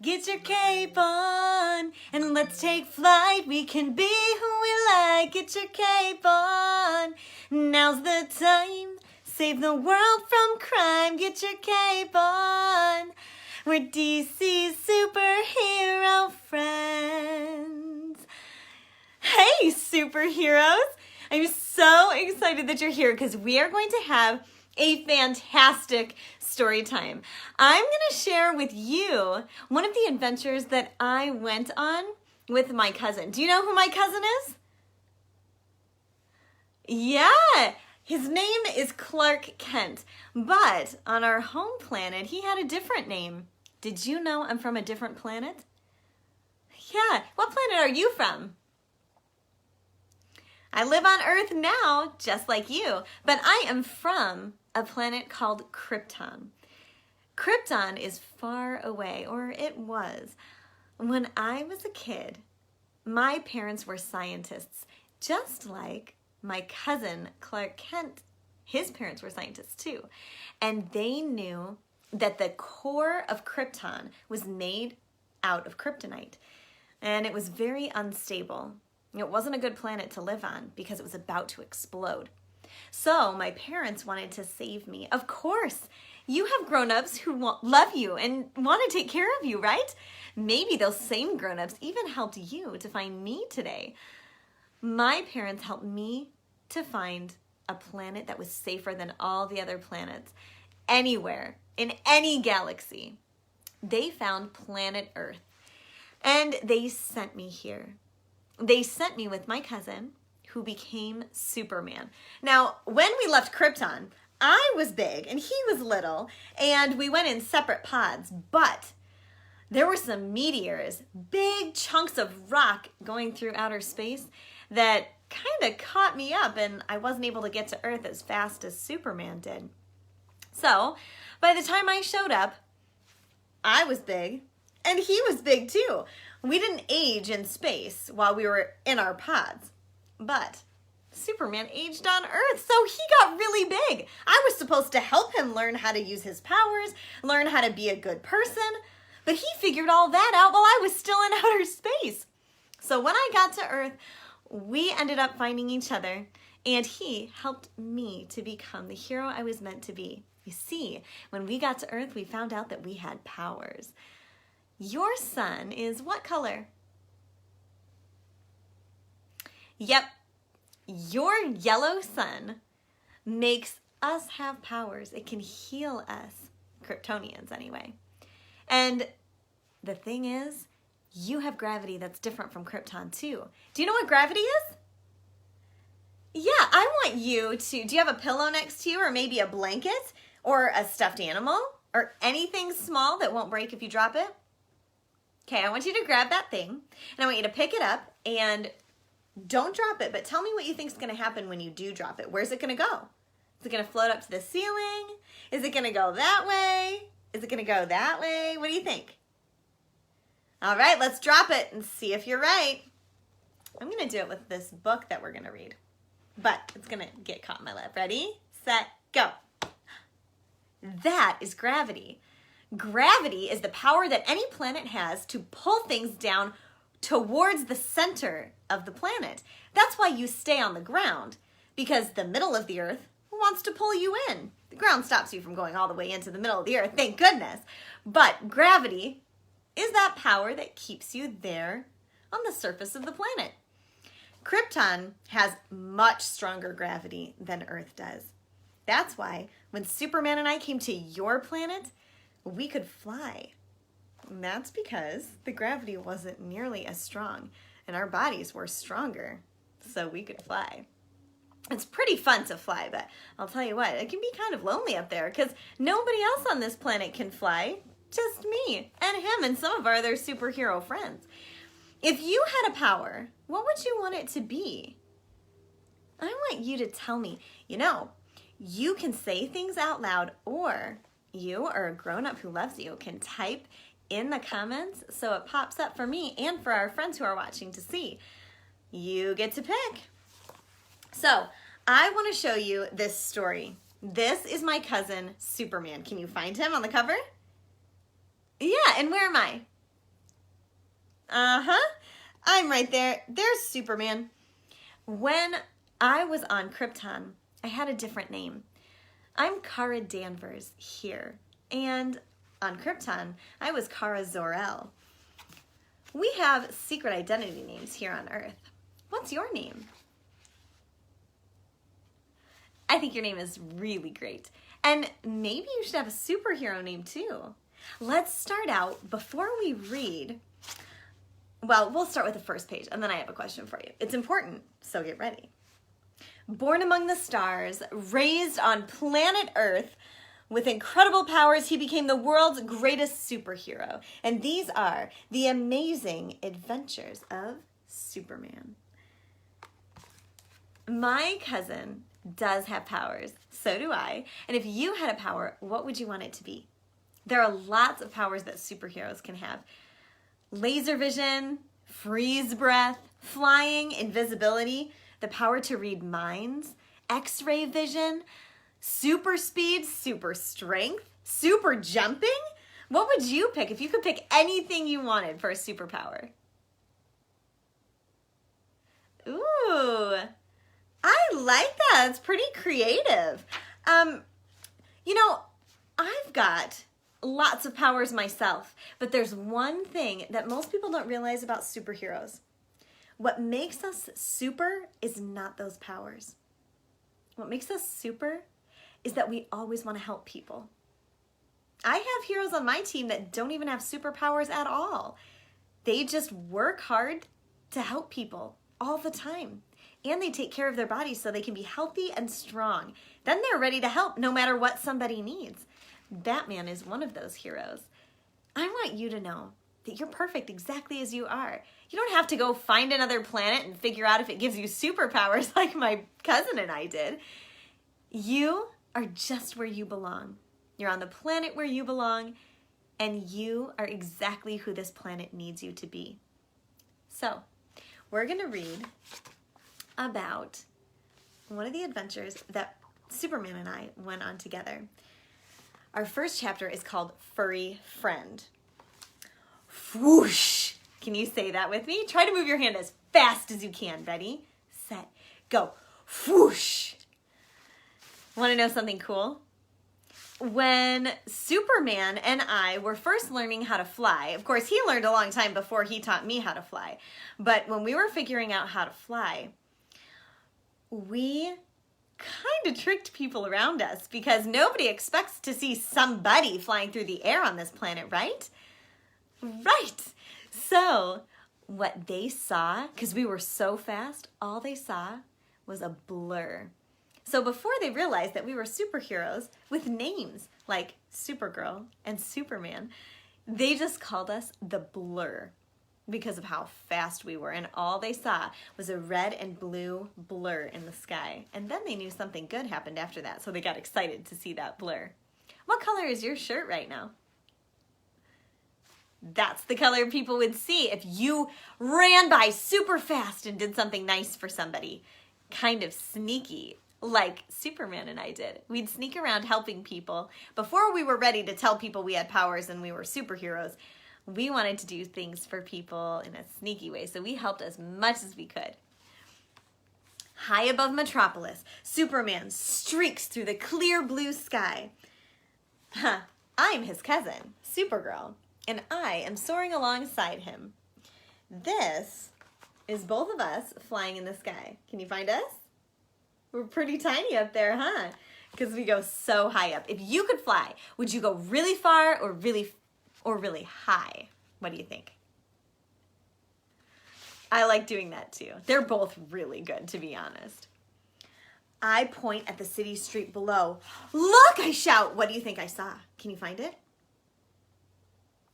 Get your cape on and let's take flight. We can be who we like. Get your cape on. Now's the time. Save the world from crime. Get your cape on. We're DC's superhero friends. Hey, superheroes! I'm so excited that you're here because we are going to have a fantastic story time. I'm going to share with you one of the adventures that I went on with my cousin. Do you know who my cousin is? Yeah, his name is Clark Kent, but on our home planet, he had a different name. Did you know I'm from a different planet? Yeah, what planet are you from? I live on Earth now, just like you, but I am from a planet called Krypton. Krypton is far away, or it was. When I was a kid, my parents were scientists, just like my cousin Clark Kent. His parents were scientists too, and they knew that the core of Krypton was made out of kryptonite, and it was very unstable. It wasn't a good planet to live on because it was about to explode. So my parents wanted to save me. Of course, you have grown-ups who love you and want to take care of you, right? Maybe those same grown-ups even helped you to find me today. My parents helped me to find a planet that was safer than all the other planets anywhere, in any galaxy. They found planet Earth, and they sent me here. They sent me with my cousin, who became Superman. Now, when we left Krypton, I was big and he was little, and we went in separate pods, but there were some meteors, big chunks of rock going through outer space that kind of caught me up, and I wasn't able to get to Earth as fast as Superman did. So, by the time I showed up, I was big, and he was big too. We didn't age in space while we were in our pods, but Superman aged on Earth, so he got really big. I was supposed to help him learn how to use his powers, learn how to be a good person, but he figured all that out while I was still in outer space. So when I got to Earth, we ended up finding each other, and he helped me to become the hero I was meant to be. You see, when we got to Earth, we found out that we had powers. Your sun is what color? Yep, your yellow sun makes us have powers. It can heal us, Kryptonians anyway. And the thing is, you have gravity that's different from Krypton too. Do you know what gravity is? Yeah, I want you to, do you have a pillow next to you, or maybe a blanket or a stuffed animal or anything small that won't break if you drop it? Okay, I want you to grab that thing, and I want you to pick it up, and don't drop it, but tell me what you think is going to happen when you do drop it. Where's it going to go? Is it going to float up to the ceiling? Is it going to go that way? Is it going to go that way? What do you think? All right, let's drop it and see if you're right. I'm going to do it with this book that we're going to read, but it's going to get caught in my lap. Ready, set, go. That is gravity. Gravity is the power that any planet has to pull things down towards the center of the planet. That's why you stay on the ground, because the middle of the Earth wants to pull you in. The ground stops you from going all the way into the middle of the Earth, thank goodness. But gravity is that power that keeps you there on the surface of the planet. Krypton has much stronger gravity than Earth does. That's why when Superman and I came to your planet, we could fly. And that's because the gravity wasn't nearly as strong, and our bodies were stronger, so we could fly. It's pretty fun to fly, but I'll tell you what, it can be kind of lonely up there because nobody else on this planet can fly, just me and him and some of our other superhero friends. If you had a power, what would you want it to be? I want you to tell me. You know, you can say things out loud, or you or a grown-up who loves you can type in the comments so it pops up for me and for our friends who are watching to see. You get to pick. So I want to show you this story. This is my cousin Superman. Can you find him on the cover? Yeah, and where am I? Uh-huh. I'm right there. There's Superman. When I was on Krypton, I had a different name. I'm Kara Danvers here. And on Krypton, I was Kara Zor-El. We have secret identity names here on Earth. What's your name? I think your name is really great. And maybe you should have a superhero name too. Let's start out, before we read, well, we'll start with the first page, and then I have a question for you. It's important, so get ready. Born among the stars, raised on planet Earth, with incredible powers, he became the world's greatest superhero. And these are the amazing adventures of Superman. My cousin does have powers. So do I. And if you had a power, what would you want it to be? There are lots of powers that superheroes can have. Laser vision, freeze breath, flying, invisibility, the power to read minds, X-ray vision, super speed, super strength, super jumping. What would you pick if you could pick anything you wanted for a superpower? Ooh, I like that. It's pretty creative. You know, I've got lots of powers myself, but there's one thing that most people don't realize about superheroes. What makes us super is not those powers. What makes us super is that we always want to help people. I have heroes on my team that don't even have superpowers at all. They just work hard to help people all the time. And they take care of their bodies so they can be healthy and strong. Then they're ready to help no matter what somebody needs. Batman is one of those heroes. I want you to know that you're perfect exactly as you are. You don't have to go find another planet and figure out if it gives you superpowers like my cousin and I did. You are just where you belong. You're on the planet where you belong, and you are exactly who this planet needs you to be. So, we're going to read about one of the adventures that Superman and I went on together. Our first chapter is called Furry Friend. Whoosh! Can you say that with me? Try to move your hand as fast as you can. Ready, set, go. Whoosh! Want to know something cool? When Superman and I were first learning how to fly, of course he learned a long time before he taught me how to fly, but when we were figuring out how to fly, we kind of tricked people around us because nobody expects to see somebody flying through the air on this planet, right? Right. So what they saw, because we were so fast, all they saw was a blur. So before they realized that we were superheroes with names like Supergirl and Superman, they just called us the Blur because of how fast we were. And all they saw was a red and blue blur in the sky. And then they knew something good happened after that, so they got excited to see that blur. What color is your shirt right now? That's the color people would see if you ran by super fast and did something nice for somebody. Kind of sneaky, like Superman and I did. We'd sneak around helping people. Before we were ready to tell people we had powers and we were superheroes, we wanted to do things for people in a sneaky way, so we helped as much as we could. High above Metropolis, Superman streaks through the clear blue sky. I'm his cousin, Supergirl, and I am soaring alongside him. This is both of us flying in the sky. Can you find us? We're pretty tiny up there, huh? Because we go so high up. If you could fly, would you go really far or really high? What do you think? I like doing that too. They're both really good, to be honest. I point at the city street below. Look, I shout. What do you think I saw? Can you find it?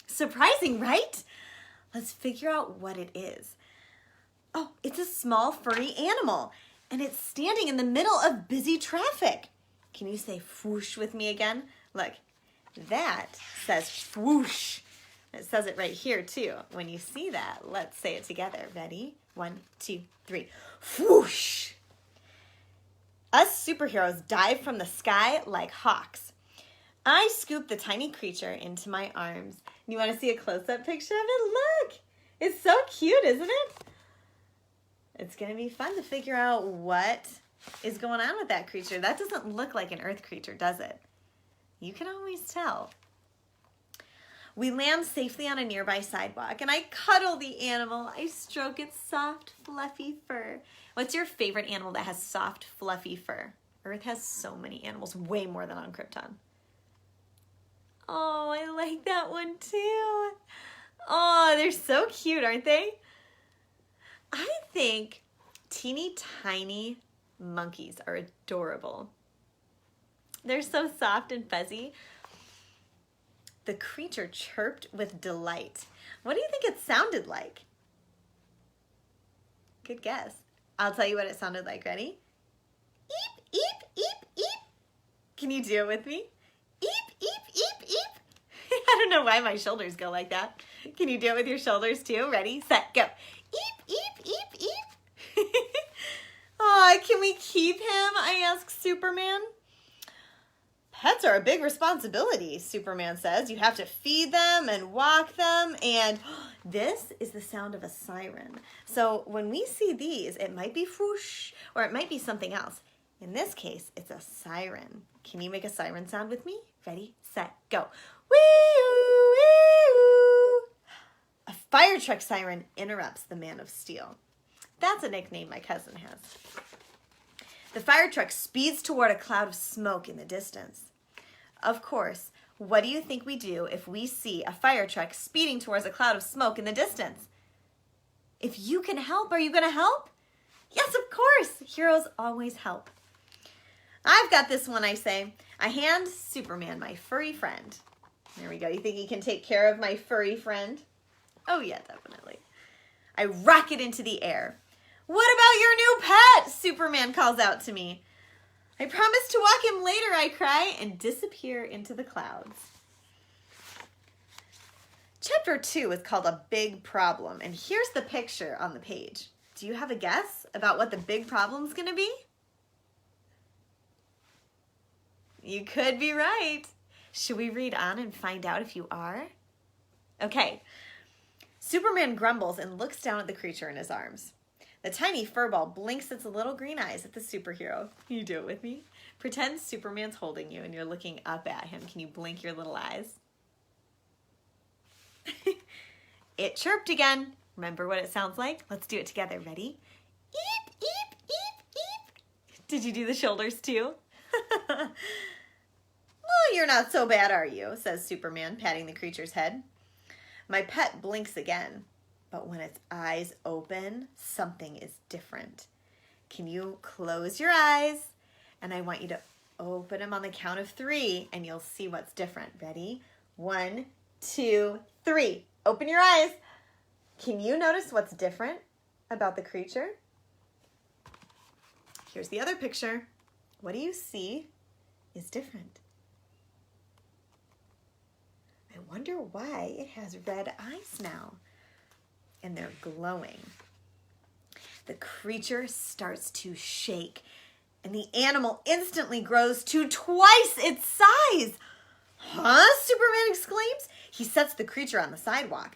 Surprising, right? Let's figure out what it is. Oh, it's a small furry animal, and it's standing in the middle of busy traffic. Can you say whoosh with me again? Look, that says whoosh. It says it right here too. When you see that, let's say it together. Ready? 1, 2, 3. Whoosh! Us superheroes dive from the sky like hawks. I scoop the tiny creature into my arms. You want to see a close-up picture of it? Look! It's so cute, isn't it? It's going to be fun to figure out what is going on with that creature. That doesn't look like an earth creature, does it? You can always tell. We land safely on a nearby sidewalk, and I cuddle the animal. I stroke its soft, fluffy fur. What's your favorite animal that has soft, fluffy fur? Earth has so many animals, way more than on Krypton. Oh, I like that one too. Oh, they're so cute, aren't they? I think teeny tiny monkeys are adorable. They're so soft and fuzzy. The creature chirped with delight. What do you think it sounded like? Good guess. I'll tell you what it sounded like. Ready? Eep, eep, eep, eep. Can you do it with me? Eep, eep, eep, eep. I don't know why my shoulders go like that. Can you do it with your shoulders too? Ready, set, go. Eep, eep, eep, eep. Aw, can we keep him? I asked Superman. Pets are a big responsibility, Superman says. You have to feed them and walk them, and this is the sound of a siren. So when we see these, it might be whoosh, or it might be something else. In this case, it's a siren. Can you make a siren sound with me? Ready, set, go. Wee-oo, wee-oo. A fire truck siren interrupts the Man of Steel. That's a nickname my cousin has. The fire truck speeds toward a cloud of smoke in the distance. Of course, what do you think we do if we see a fire truck speeding towards a cloud of smoke in the distance? If you can help, are you going to help? Yes, of course. Heroes always help. I've got this one, I say. I hand Superman my furry friend. There we go. You think he can take care of my furry friend? Oh, yeah, definitely. I rocket into the air. What about your new pet? Superman calls out to me. I promise to walk him later, I cry, and disappear into the clouds. Chapter 2 is called A Big Problem, and here's the picture on the page. Do you have a guess about what the big problem's going to be? You could be right. Should we read on and find out if you are? Okay. Superman grumbles and looks down at the creature in his arms. The tiny furball blinks its little green eyes at the superhero. Can you do it with me? Pretend Superman's holding you and you're looking up at him. Can you blink your little eyes? It chirped again. Remember what it sounds like? Let's do it together. Ready? Eep, eep, eep, eep. Did you do the shoulders too? Well, you're not so bad, are you? Says Superman, patting the creature's head. My pet blinks again. But when its eyes open, something is different. Can you close your eyes? And I want you to open them on the count of 3, and you'll see what's different. Ready? 1, 2, 3. Open your eyes. Can you notice what's different about the creature? Here's the other picture. What do you see is different? I wonder why it has red eyes now. And they're glowing. The creature starts to shake, and the animal instantly grows to twice its size. Huh? Superman exclaims. He sets the creature on the sidewalk.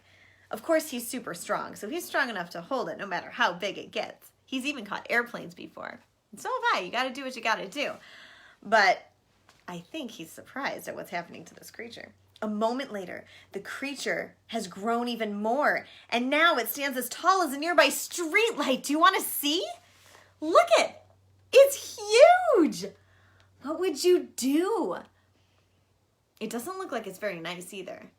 Of course, he's super strong, so he's strong enough to hold it no matter how big it gets. He's even caught airplanes before. And so have I. You got to do what you got to do. But I think he's surprised at what's happening to this creature. A moment later, the creature has grown even more, and now it stands as tall as a nearby streetlight. Do you want to see? Look it! It's huge! What would you do? It doesn't look like it's very nice either.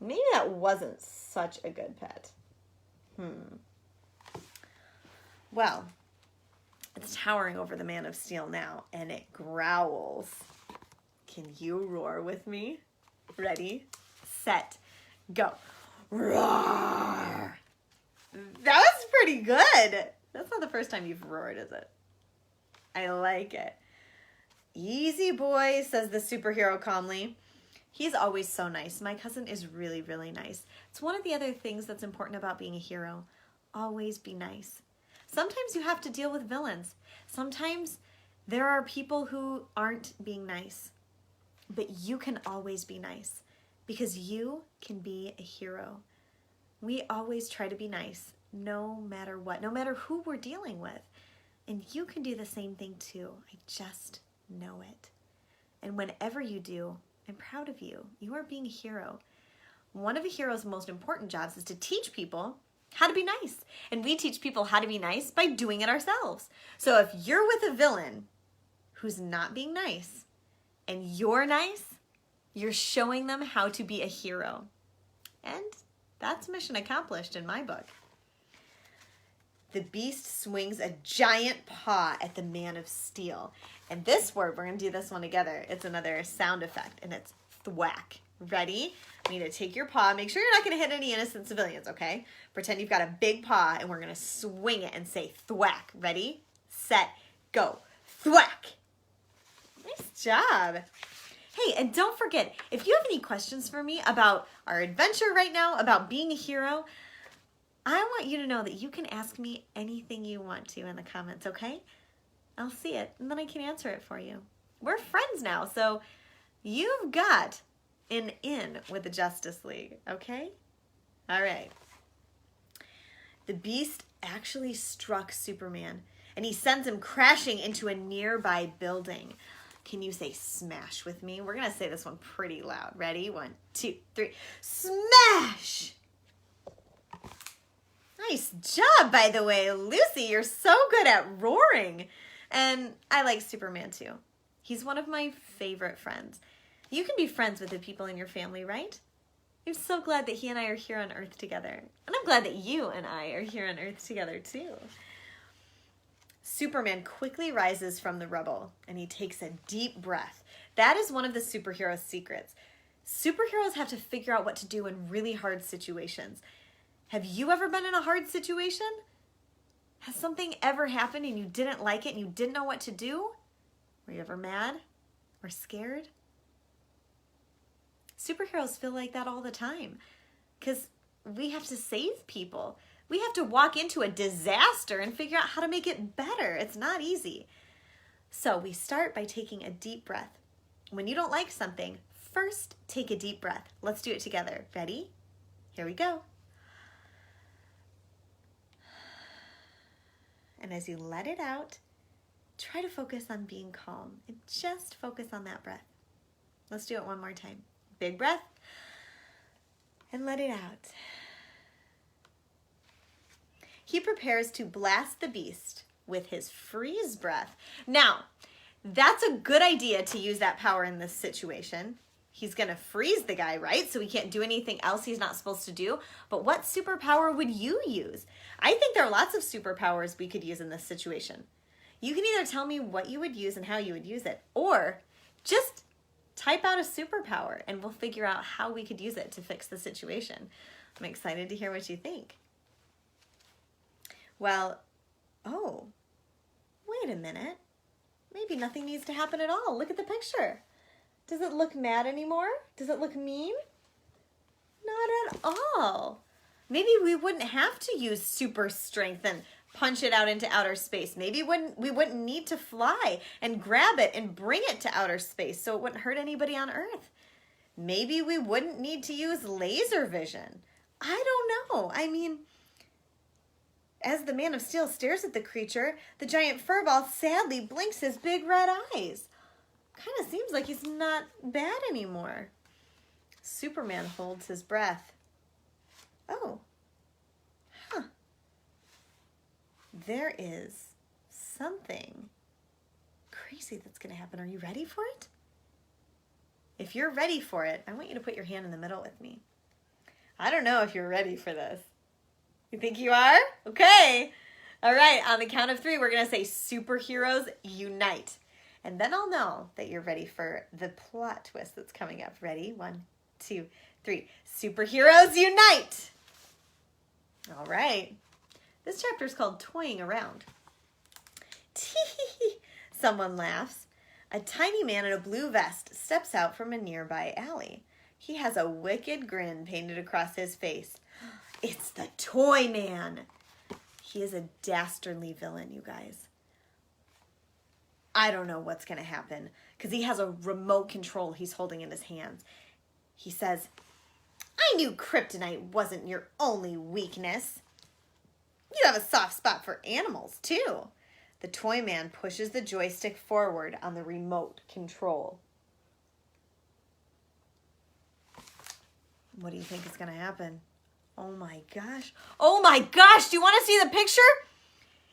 Maybe that wasn't such a good pet. Well, it's towering over the Man of Steel now, and it growls. Can you roar with me? Ready, set, go. Roar! That was pretty good. That's not the first time you've roared, is it? I like it. Easy, boy, says the superhero calmly. He's always so nice. My cousin is really, really nice. It's one of the other things that's important about being a hero. Always be nice. Sometimes you have to deal with villains. Sometimes there are people who aren't being nice. But you can always be nice because you can be a hero. We always try to be nice, no matter what, no matter who we're dealing with. And you can do the same thing too. I just know it. And whenever you do, I'm proud of you. You are being a hero. One of a hero's most important jobs is to teach people how to be nice. And we teach people how to be nice by doing it ourselves. So if you're with a villain who's not being nice and you're nice, you're showing them how to be a hero. And that's mission accomplished in my book. The beast swings a giant paw at the man of steel. And this word, we're going to do this one together. It's another sound effect, and it's thwack. Ready? I need to take your paw. Make sure you're not going to hit any innocent civilians, okay? Pretend you've got a big paw, and we're going to swing it and say thwack. Ready, set, go. Thwack. Nice job. Hey, and don't forget, if you have any questions for me about our adventure right now, about being a hero, I want you to know that you can ask me anything you want to in the comments, okay? I'll see it, and then I can answer it for you. We're friends now, so you've got an in with the Justice League, okay? All right. The beast actually struck Superman, and he sends him crashing into a nearby building. Can you say smash with me? We're going to say this one pretty loud. Ready? 1, 2, 3. Smash! Nice job, by the way. Lucy, you're so good at roaring. And I like Superman too. He's one of my favorite friends. You can be friends with the people in your family, right? I'm so glad that he and I are here on Earth together. And I'm glad that you and I are here on Earth together too. Superman quickly rises from the rubble and he takes a deep breath. That is one of the superhero's secrets. Superheroes have to figure out what to do in really hard situations. Have you ever been in a hard situation? Has something ever happened and you didn't like it and you didn't know what to do? Were you ever mad or scared? Superheroes feel like that all the time because we have to save people. We have to walk into a disaster and figure out how to make it better. It's not easy. So we start by taking a deep breath. When you don't like something, first take a deep breath. Let's do it together. Ready? Here we go. And as you let it out, try to focus on being calm and just focus on that breath. Let's do it one more time. Big breath and let it out. He prepares to blast the beast with his freeze breath. Now, that's a good idea to use that power in this situation. He's going to freeze the guy, right? So he can't do anything else he's not supposed to do. But what superpower would you use? I think there are lots of superpowers we could use in this situation. You can either tell me what you would use and how you would use it, or just type out a superpower and we'll figure out how we could use it to fix the situation. I'm excited to hear what you think. Well, oh, wait a minute. Maybe nothing needs to happen at all. Look at the picture. Does it look mad anymore? Does it look mean? Not at all. Maybe we wouldn't have to use super strength and punch it out into outer space. Maybe we wouldn't need to fly and grab it and bring it to outer space so it wouldn't hurt anybody on Earth. Maybe we wouldn't need to use laser vision. I don't know. I mean, as the Man of Steel stares at the creature, the giant furball sadly blinks his big red eyes. Kind of seems like he's not bad anymore. Superman holds his breath. Oh. Huh. There is something crazy that's going to happen. Are you ready for it? If you're ready for it, I want you to put your hand in the middle with me. I don't know if you're ready for this. You think you are? Okay. All right, on the count of 3, we're going to say superheroes unite. And then I'll know that you're ready for the plot twist that's coming up. Ready? 1, 2, 3. Superheroes unite! All right. This chapter is called Toying Around. Tee! Someone laughs. A tiny man in a blue vest steps out from a nearby alley. He has a wicked grin painted across his face. It's the Toy Man. He is a dastardly villain, you guys. I don't know what's going to happen because he has a remote control he's holding in his hands. He says, I knew kryptonite wasn't your only weakness. You have a soft spot for animals, too. The toy man pushes the joystick forward on the remote control. What do you think is going to happen? Oh my gosh. Oh my gosh, do you want to see the picture?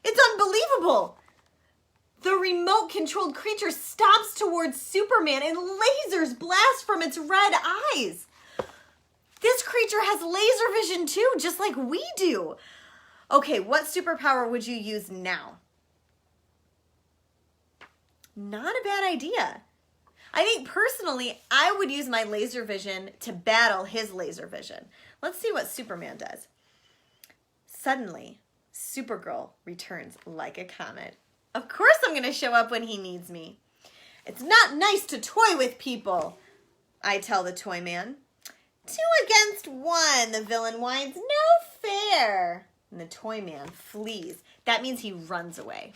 It's unbelievable. The remote-controlled creature stops towards Superman and lasers blast from its red eyes. This creature has laser vision too, just like we do. Okay, what superpower would you use now? Not a bad idea. I think personally, I would use my laser vision to battle his laser vision. Let's see what Superman does. Suddenly, Supergirl returns like a comet. Of course I'm going to show up when he needs me. It's not nice to toy with people, I tell the toy man. 2 against 1, the villain whines. No fair. And the toy man flees. That means he runs away.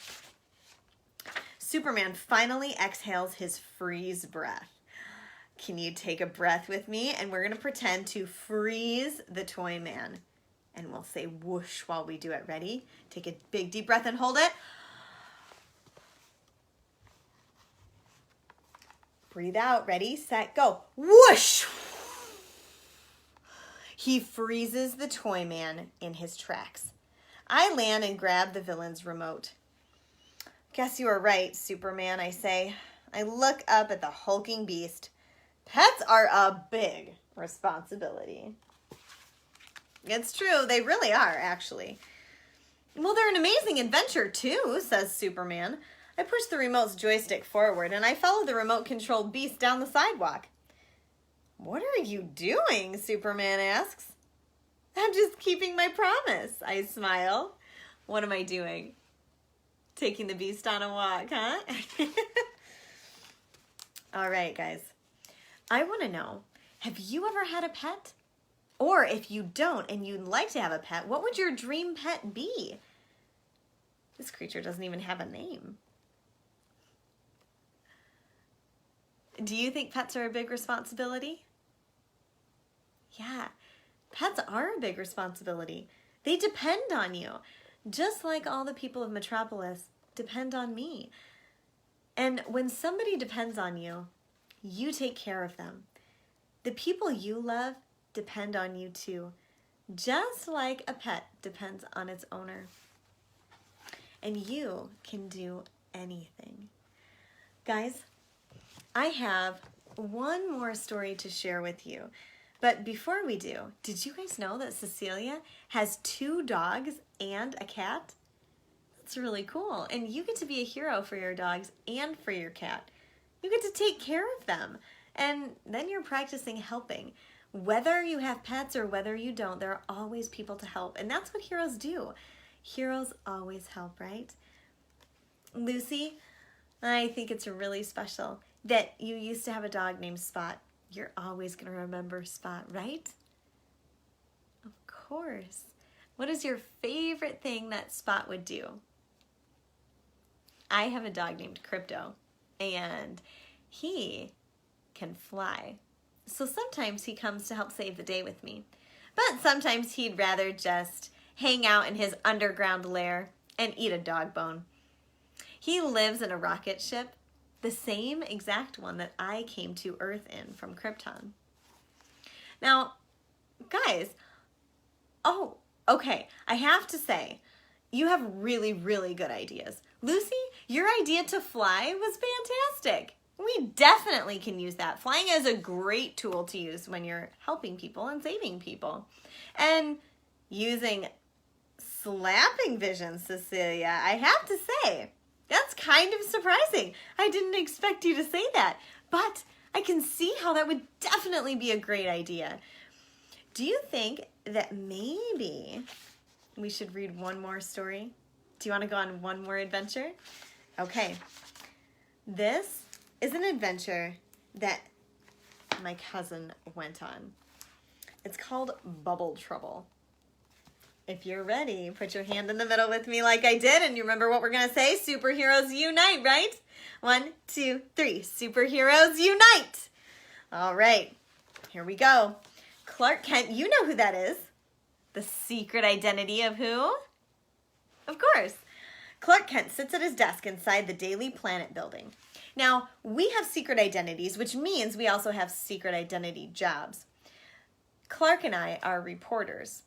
Superman finally exhales his freeze breath. Can you take a breath with me? And we're going to pretend to freeze the toy man. And we'll say whoosh while we do it. Ready? Take a big deep breath and hold it. Breathe out. Ready, set, go. Whoosh! He freezes the toy man in his tracks. I land and grab the villain's remote. Guess you were right, Superman, I say. I look up at the hulking beast. Pets are a big responsibility. It's true, they really are, actually. Well, they're an amazing adventure, too, says Superman. I push the remote's joystick forward, and I follow the remote-controlled beast down the sidewalk. What are you doing? Superman asks. I'm just keeping my promise, I smile. What am I doing? Taking the beast on a walk, huh? All right, guys. I want to know, have you ever had a pet? Or if you don't and you'd like to have a pet, what would your dream pet be? This creature doesn't even have a name. Do you think pets are a big responsibility? Yeah, pets are a big responsibility. They depend on you, just like all the people of Metropolis depend on me. And when somebody depends on you, you take care of them. The people you love depend on you too, just like a pet depends on its owner. And you can do anything. Guys, I have one more story to share with you. But before we do, did you guys know that Cecilia has 2 dogs and a cat? That's really cool. And you get to be a hero for your dogs and for your cat. You get to take care of them. And then you're practicing helping. Whether you have pets or whether you don't, there are always people to help. And that's what heroes do. Heroes always help, right? Lucy, I think it's really special that you used to have a dog named Spot. You're always going to remember Spot, right? Of course. What is your favorite thing that Spot would do? I have a dog named Crypto, and he can fly. So sometimes he comes to help save the day with me. But sometimes he'd rather just hang out in his underground lair and eat a dog bone. He lives in a rocket ship, the same exact one that I came to Earth in from Krypton. Now, guys, okay, I have to say, you have really, really good ideas. Lucy, your idea to fly was fantastic. We definitely can use that. Flying is a great tool to use when you're helping people and saving people. And using slapping vision, Cecilia, I have to say, that's kind of surprising. I didn't expect you to say that, but I can see how that would definitely be a great idea. Do you think that maybe we should read one more story? Do you want to go on one more adventure? Okay. This is an adventure that my cousin went on. It's called Bubble Trouble. If you're ready, put your hand in the middle with me like I did, and you remember what we're going to say? Superheroes unite, right? 1, 2, 3. Superheroes unite! All right, here we go. Clark Kent, you know who that is. The secret identity of who? Of course. Clark Kent sits at his desk inside the Daily Planet building. Now, we have secret identities, which means we also have secret identity jobs. Clark and I are reporters,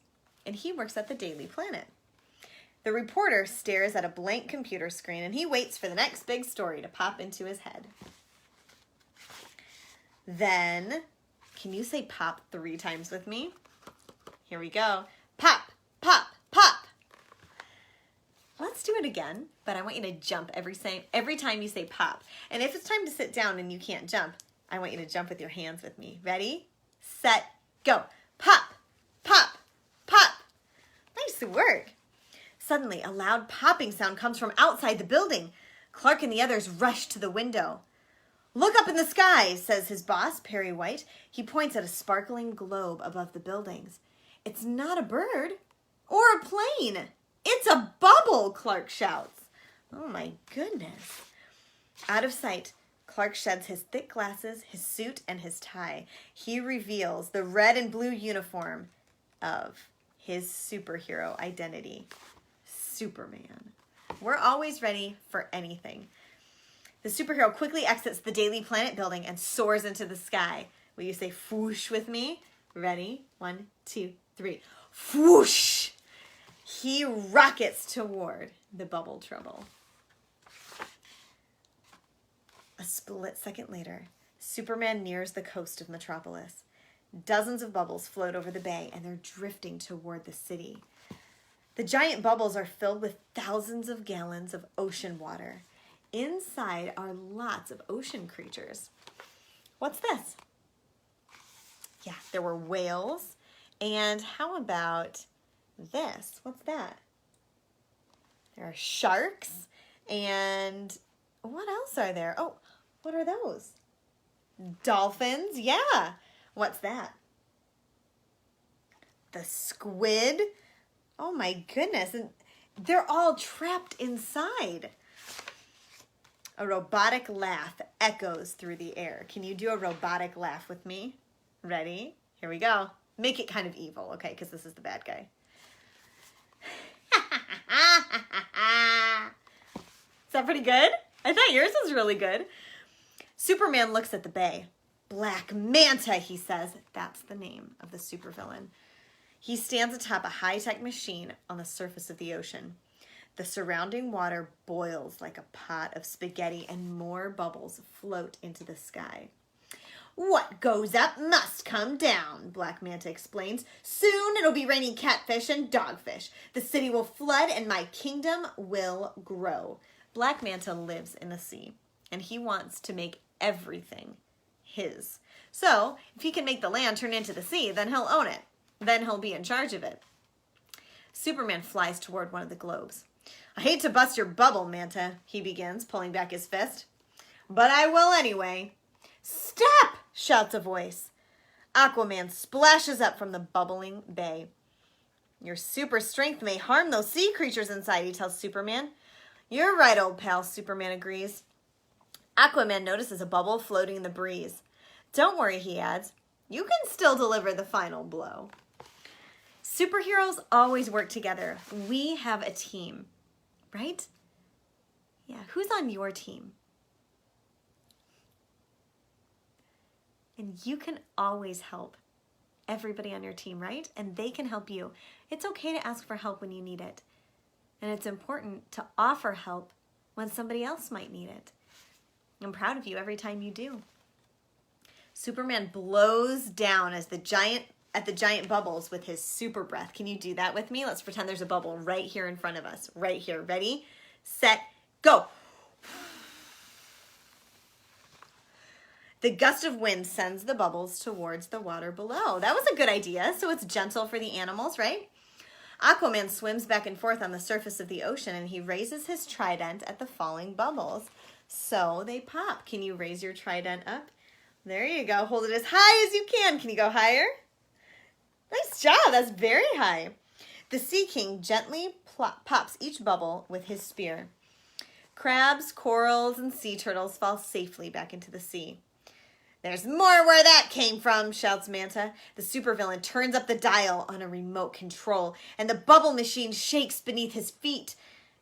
and he works at the Daily Planet. The reporter stares at a blank computer screen, and he waits for the next big story to pop into his head. Then, can you say pop 3 times with me? Here we go. Pop, pop, pop. Let's do it again, but I want you to jump every time you say pop. And if it's time to sit down and you can't jump, I want you to jump with your hands with me. Ready, set, go. Pop, pop, pop. Nice work. Suddenly, a loud popping sound comes from outside the building. Clark and the others rush to the window. Look up in the sky, says his boss, Perry White. He points at a sparkling globe above the buildings. It's not a bird or a plane. It's a bubble, Clark shouts. Oh my goodness. Out of sight, Clark sheds his thick glasses, his suit, and his tie. He reveals the red and blue uniform of his superhero identity, Superman. We're always ready for anything. The superhero quickly exits the Daily Planet building and soars into the sky. Will you say whoosh with me? Ready? 1, 2, 3. Whoosh! He rockets toward the bubble trouble. A split second later, Superman nears the coast of Metropolis. Dozens of bubbles float over the bay, and they're drifting toward the city. The giant bubbles are filled with thousands of gallons of ocean water. Inside are lots of ocean creatures. What's this? Yeah, there were whales. And how about this? What's that? There are sharks. And what else are there? Oh, what are those? Dolphins. Yeah. What's that? The squid. Oh my goodness. And they're all trapped inside. A robotic laugh echoes through the air. Can you do a robotic laugh with me? Ready? Here we go. Make it kind of evil, okay, because this is the bad guy. Is that pretty good? I thought yours was really good. Superman looks at the bay. Black Manta, he says. That's the name of the supervillain. He stands atop a high-tech machine on the surface of the ocean. The surrounding water boils like a pot of spaghetti, and more bubbles float into the sky. What goes up must come down, Black Manta explains. Soon it'll be raining catfish and dogfish. The city will flood and my kingdom will grow. Black Manta lives in the sea, and he wants to make everything his. So, if he can make the land turn into the sea, then he'll own it. Then he'll be in charge of it. Superman flies toward one of the globes. I hate to bust your bubble, Manta, he begins, pulling back his fist. But I will anyway. Stop! Shouts a voice. Aquaman splashes up from the bubbling bay. Your super strength may harm those sea creatures inside, he tells Superman. You're right, old pal, Superman agrees. Aquaman notices a bubble floating in the breeze. Don't worry, he adds. You can still deliver the final blow. Superheroes always work together. We have a team, right? Yeah, who's on your team? And you can always help everybody on your team, right? And they can help you. It's okay to ask for help when you need it. And it's important to offer help when somebody else might need it. I'm proud of you every time you do. Superman blows down at the giant bubbles with his super breath. Can you do that with me? Let's pretend there's a bubble right here in front of us. Right here. Ready, set, go. The gust of wind sends the bubbles towards the water below. That was a good idea. So it's gentle for the animals, right? Aquaman swims back and forth on the surface of the ocean, and he raises his trident at the falling bubbles. So they pop. Can you raise your trident up? There you go. Hold it as high as you can. Can you go higher? Nice job. That's very high. The Sea King gently pops each bubble with his spear. Crabs, corals, and sea turtles fall safely back into the sea. There's more where that came from, shouts Manta. The supervillain turns up the dial on a remote control, and the bubble machine shakes beneath his feet.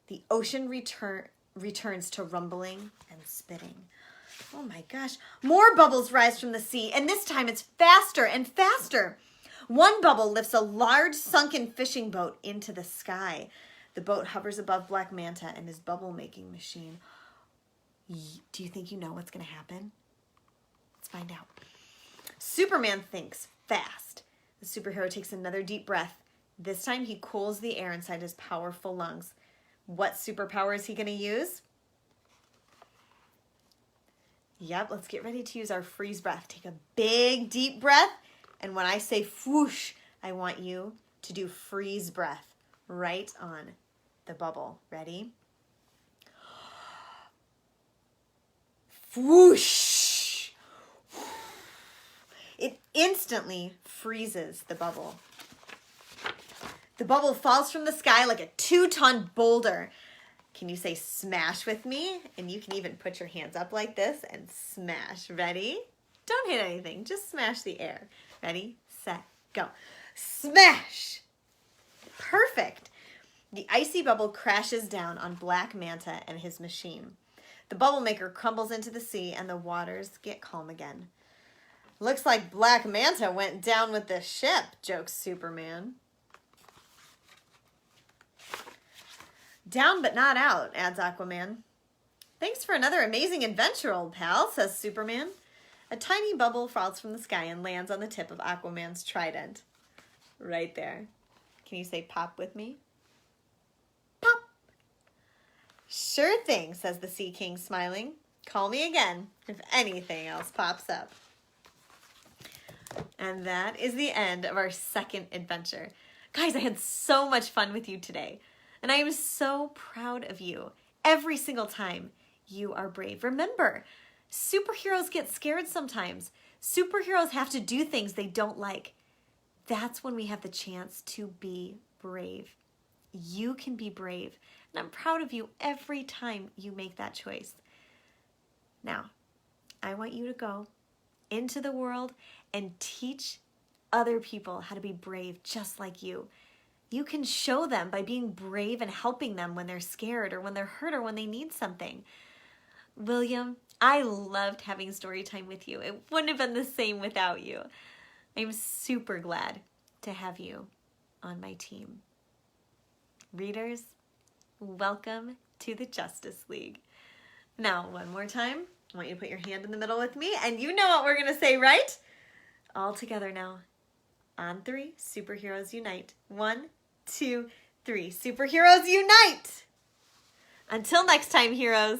The ocean returns to rumbling and spitting. Oh my gosh, more bubbles rise from the sea, and this time it's faster and faster. One bubble lifts a large sunken fishing boat into the sky. The boat hovers above Black Manta and his bubble-making machine. Do you think you know what's going to happen? Let's find out. Superman thinks fast. The superhero takes another deep breath. This time he cools the air inside his powerful lungs. What superpower is he going to use? Yep, let's get ready to use our freeze breath. Take a big, deep breath. And when I say whoosh, I want you to do freeze breath right on the bubble. Ready? Whoosh! It instantly freezes the bubble. The bubble falls from the sky like a 2-ton boulder. Can you say smash with me? And you can even put your hands up like this and smash. Ready? Don't hit anything. Just smash the air. Ready, set, go. Smash! Perfect. The icy bubble crashes down on Black Manta and his machine. The bubble maker crumbles into the sea and the waters get calm again. Looks like Black Manta went down with the ship, jokes Superman. Down but not out, adds Aquaman. Thanks for another amazing adventure, old pal, says Superman. A tiny bubble falls from the sky and lands on the tip of Aquaman's trident. Right there. Can you say pop with me? Pop! Sure thing, says the Sea King, smiling. Call me again if anything else pops up. And that is the end of our second adventure. Guys, I had so much fun with you today. And I am so proud of you. Every single time you are brave. Remember, superheroes get scared sometimes. Superheroes have to do things they don't like. That's when we have the chance to be brave. You can be brave. And I'm proud of you every time you make that choice. Now, I want you to go into the world and teach other people how to be brave just like you. You can show them by being brave and helping them when they're scared or when they're hurt or when they need something. William, I loved having story time with you. It wouldn't have been the same without you. I'm super glad to have you on my team. Readers, welcome to the Justice League. Now, one more time, I want you to put your hand in the middle with me, and you know what we're going to say, right? All together now. On 3, superheroes unite. 1, 2, 3. Superheroes unite! Until next time, heroes.